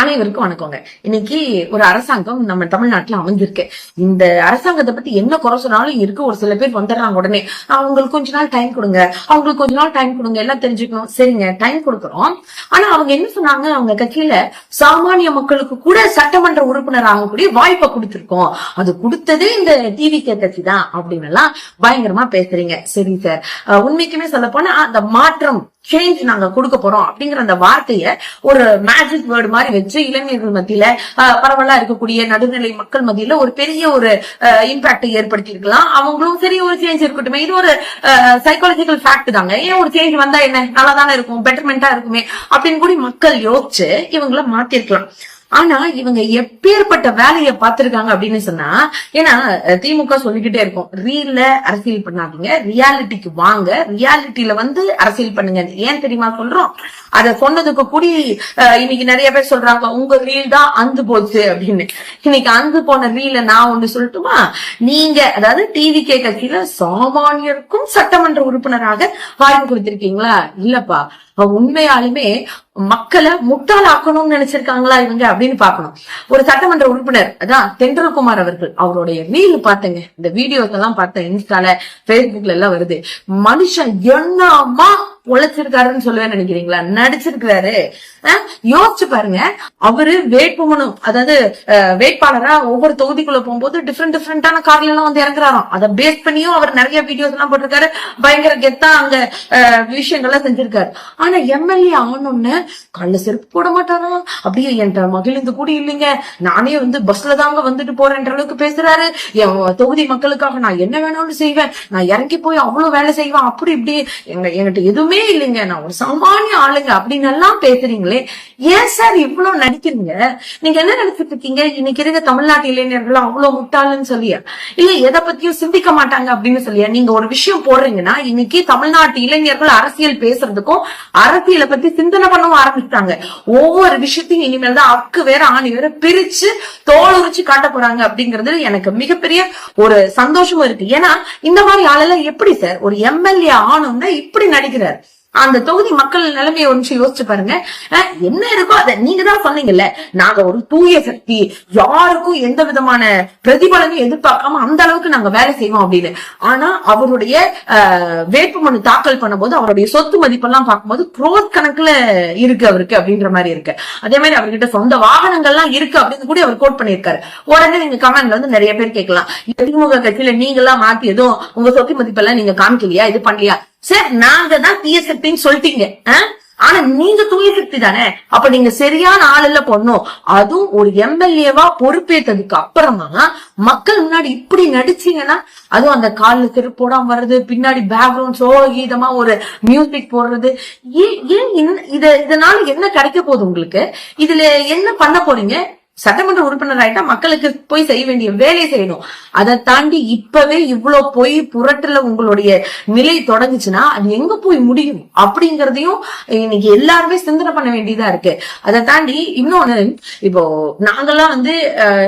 அனைவருக்கும் வணக்கங்க. இன்னைக்கு ஒரு அரசாங்கம் நம்ம தமிழ்நாட்டுல அமைஞ்சிருக்கு. இந்த அரசாங்கத்தை பத்தி என்ன குறை சொன்னாலும் இருக்கு. ஒரு சில பேர் வந்துடுறாங்க உடனே, அவங்களுக்கு கொஞ்ச நாள் டைம் கொடுங்க, அவங்களுக்கு கொஞ்ச நாள் டைம் கொடுங்க, எல்லாம் தெரிஞ்சுக்கணும். சரிங்க, டைம் கொடுக்குறோம். ஆனா அவங்க என்ன சொன்னாங்க, அவங்க கட்சியில சாமானிய மக்களுக்கு கூட சட்டமன்ற உறுப்பினர் ஆகக்கூடிய வாய்ப்பை கொடுத்திருக்கோம், அது கொடுத்ததே இந்த டிவிகே கட்சி தான் அப்படின்னு எல்லாம் பயங்கரமா பேசுறீங்க. சரி சார், உண்மைக்குமே சொல்ல போனா அந்த மாற்றம் சேஞ்ச் நாங்க கொடுக்க போறோம் அப்படிங்கிற அந்த வார்த்தைய ஒரு மேஜிக் வேர்டு மாதிரி வச்சு இளைஞர்கள் மத்தியில பரவலா இருக்கக்கூடிய நடுநிலை மக்கள் மத்தியில ஒரு பெரிய ஒரு இம்பாக்ட் ஏற்படுத்தி இருக்கலாம். அவங்களும் சரி ஒரு சேஞ்ச் இருக்கட்டும், இது ஒரு சைக்காலஜிக்கல் ஃபேக்ட் தாங்க, ஏன் ஒரு சேஞ்ச் வந்தா என்ன, நல்லா தானே இருக்கும், பெட்டர்மெண்டா இருக்குமே அப்படின்னு கூட மக்கள் யோசிச்சு இவங்கள மாத்திருக்கலாம். ஆனா இவங்க எப்பேற்பட்ட வேலையை பார்த்திருக்காங்க அப்படின்னு சொன்னா, ஏன்னா திமுக சொல்லிக்கிட்டே இருக்கும், ரீல்ல அரசியல் பண்ணாதீங்க, ரியாலிட்டிக்கு வாங்க, ரியாலிட்டியில அரசியல் பண்ணுங்க. ஏன் தெரியுமா சொல்றோம்? அத சொன்னதுக்கு கூடி இன்னைக்கு நிறைய பேர் சொல்றாங்க, உங்க ரீல் தான் அந்து போச்சு அப்படின்னு. இன்னைக்கு அந்து போன ரீல நான் ஒண்ணு சொல்லட்டுமா? நீங்க அதாவது டிவிகே கட்சியில சாமானியருக்கும் சட்டமன்ற உறுப்பினராக வாய்ப்பு கொடுத்திருக்கீங்களா? இல்லப்பா, உண்மையாலுமே மக்களை முட்டாளாக்கணும்னு நினைச்சிருக்காங்களா இவங்க அப்படின்னு பாக்கணும். ஒரு சட்டமன்ற உறுப்பினர் அதான் தென்றல்குமார் அவர்கள், அவருடைய ரீல் பார்த்தேங்க, இந்த வீடியோஸ் எல்லாம் பார்த்தேன், இன்ஸ்டால பேஸ்புக்ல எல்லாம் வருது. மனுஷன் என்னமா உழைச்சிருக்காருன்னு சொல்லுவேன்னு நினைக்கிறீங்களா? நடிச்சிருக்கிறாரு. யோசிச்சு பாருங்க. அவரு வேட்புமனு அதாவது வேட்பாளரா ஒவ்வொரு தொகுதிக்குள்ள போகும்போது டிஃப்ரெண்டான கார்ல எல்லாம் இறங்குறாராம். அதை பேஸ் பண்ணியும் அவர் நிறைய வீடியோஸ் எல்லாம் போட்டிருக்காரு, பயங்கர கெத்தா அங்க விஷயங்கள்லாம் செஞ்சிருக்காரு. ஆனா எம்எல்ஏ ஆனோன்னு கல்ல செருப்பு போட மாட்டாராம். அப்படியே என்கிட்ட மகிழ்ந்து கூடி இல்லைங்க, நானே பஸ்ல தாங்க வந்துட்டு போறேன்ற அளவுக்கு பேசுறாரு. என் தொகுதி மக்களுக்காக நான் என்ன வேணாலும் செய்வேன், நான் இறங்கி போய் அவ்வளவு வேலை செய்வேன், அப்படி இப்படி என்கிட்ட எதுவுமே இல்லைங்க, நான் ஒரு சாமானிய ஆளுங்க அப்படின்னு எல்லாம் பேசுறீங்களே. ஏன் சார் இவ்வளவு நடிக்கிறீங்க? நீங்க என்ன நினைச்சிட்டு இருக்கீங்க, இன்னைக்கு இருக்க தமிழ்நாட்டு இளைஞர்கள் அவ்வளவு முட்டாளுன்னு சொல்லியா, இல்ல எதை பத்தியும் சிந்திக்க மாட்டாங்க அப்படின்னு சொல்லியா? நீங்க ஒரு விஷயம் போடுறீங்கன்னா, இன்னைக்கு தமிழ்நாட்டு இளைஞர்கள் அரசியல் பேசுறதுக்கும் அரசியலை பத்தி சிந்தனை பண்ணவும் ஆரம்பிச்சிட்டாங்க. ஒவ்வொரு விஷயத்தையும் இனிமேல் தான் அக்கு வேற ஆணி வேற பிரிச்சு தோல் உரிச்சு காட்ட போறாங்க அப்படிங்கிறது எனக்கு மிகப்பெரிய ஒரு சந்தோஷமும் இருக்கு. ஏன்னா இந்த மாதிரி ஆளெல்லாம் எப்படி சார் ஒரு எம்எல்ஏ ஆனோம்னா இப்படி நடிக்கிறார்? அந்த தொகுதி மக்கள் நிலைமையை ஒன்று யோசிச்சு பாருங்க. என்ன இருக்கோ அதை நீங்க தான் சொன்னீங்கல்ல, நாங்க ஒரு தூய சக்தி, யாருக்கும் எந்த விதமான பிரதிபலனும் எதிர்பார்க்காம அந்த அளவுக்கு நாங்க வேலை செய்வோம் அப்படின்னு. ஆனா அவருடைய வேட்புமனு தாக்கல் பண்ணும்போது அவருடைய சொத்து மதிப்பெல்லாம் பார்க்கும்போது குரோர் கணக்குல இருக்கு அவருக்கு அப்படின்ற மாதிரி இருக்கு. அதே மாதிரி அவர்கிட்ட சொந்த வாகனங்கள்லாம் இருக்கு அப்படின்னு கூட அவர் கோட் பண்ணிருக்காரு. உடனே நீங்க கமெண்ட்ல நிறைய பேர் கேட்கலாம், திமுக கட்சியில நீங்க எல்லாம் மாத்தி எதுவும் உங்க சொத்து மதிப்பெல்லாம் நீங்க காமிக்கலையா, இது பண்ணலையா? சார், நாங்க தான் தீய சக்தின்னு சொல்லிட்டீங்க, ஆனா நீங்க தூய சக்தி தானே, அப்ப நீங்க சரியான ஆளுல பொண்ணும். அதுவும் ஒரு எம்எல்ஏவா பொறுப்பேற்றதுக்கு அப்புறமா மக்கள் முன்னாடி இப்படி நடிச்சீங்கன்னா, அதுவும் அந்த கால்ல செருப்பு போடாம வர்றது, பின்னாடி பேக்ரவுண்ட் சோகீதமா ஒரு மியூசிக் போடுறது, இதனால என்ன கிடைக்க போகுது உங்களுக்கு? இதுல என்ன பண்ண போறீங்க? சட்டமன்ற உறுப்பினர் ஆயிட்டா மக்களுக்கு போய் செய்ய வேண்டிய வேலையை செய்யணும். அதை தாண்டி இப்பவே இவ்வளவு போய் புரட்டுல உங்களுடைய நிலை தொடங்குச்சுன்னா அது எங்க போய் முடியும் அப்படிங்கறதையும் இன்னைக்கு எல்லாருமே சிந்தனை பண்ண வேண்டியதா இருக்கு. அதை தாண்டி இன்னொன்னு, இப்போ நாங்கெல்லாம்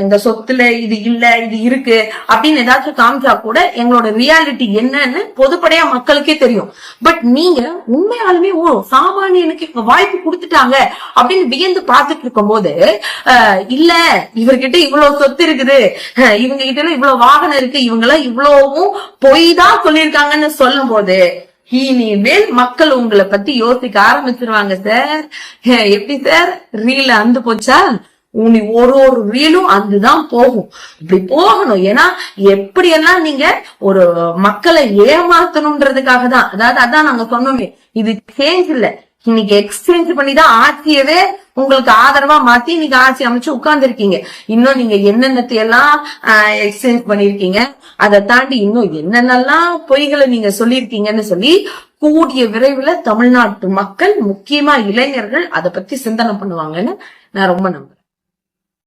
இந்த சொத்துல இது இல்ல இது இருக்கு அப்படின்னு ஏதாச்சும் காமிச்சா கூட எங்களோட ரியாலிட்டி என்னன்னு பொதுப்படையா மக்களுக்கே தெரியும். பட் நீங்க உண்மையாலுமே சாமானியனுக்கு வாய்ப்பு கொடுத்துட்டாங்க அப்படின்னு வியந்து பார்த்துட்டு இருக்கும் போது, இல்ல இவர்கிட்ட இவ்வளவு சொத்து இருக்குது, இவங்க கிட்ட இவ்வளவு வாகனம் இருக்கு, இவங்க எல்லாம் இவ்வளவும் பொய் தான் சொல்லியிருக்காங்கன்னு சொல்லும் போது இனிமேல் மக்கள் உங்களை பத்தி யோசிக்க ஆரம்பிச்சிருவாங்க. சார் எப்படி சார் ரீல அந்து போச்சா? ஒரு ரீலும் அதுதான் போகும், இப்படி போகணும். ஏன்னா எப்படியெல்லாம் நீங்க ஒரு மக்களை ஏமாத்தணும்ன்றதுக்காக தான், அதாவது அதான் நாங்க சொன்னோமே, இது சேஞ்ச் இல்ல, இன்னைக்கு எக்ஸ்சேஞ்ச் பண்ணிதான் ஆட்சியவே உங்களுக்கு ஆதரவா மாத்தி இன்னைக்கு ஆட்சி அமைச்சு உட்கார்ந்து இருக்கீங்க. இன்னும் நீங்க என்னென்னத்தையெல்லாம் எக்ஸ்சேஞ்ச் பண்ணிருக்கீங்க, அதை தாண்டி இன்னும் என்னென்னலாம் பொய்களை நீங்க சொல்லிருக்கீங்கன்னு சொல்லி கூடிய விரைவில் தமிழ்நாட்டு மக்கள், முக்கியமா இளைஞர்கள் அதை பத்தி சிந்தனை பண்ணுவாங்கன்னு நான் ரொம்ப நம்புறேன்.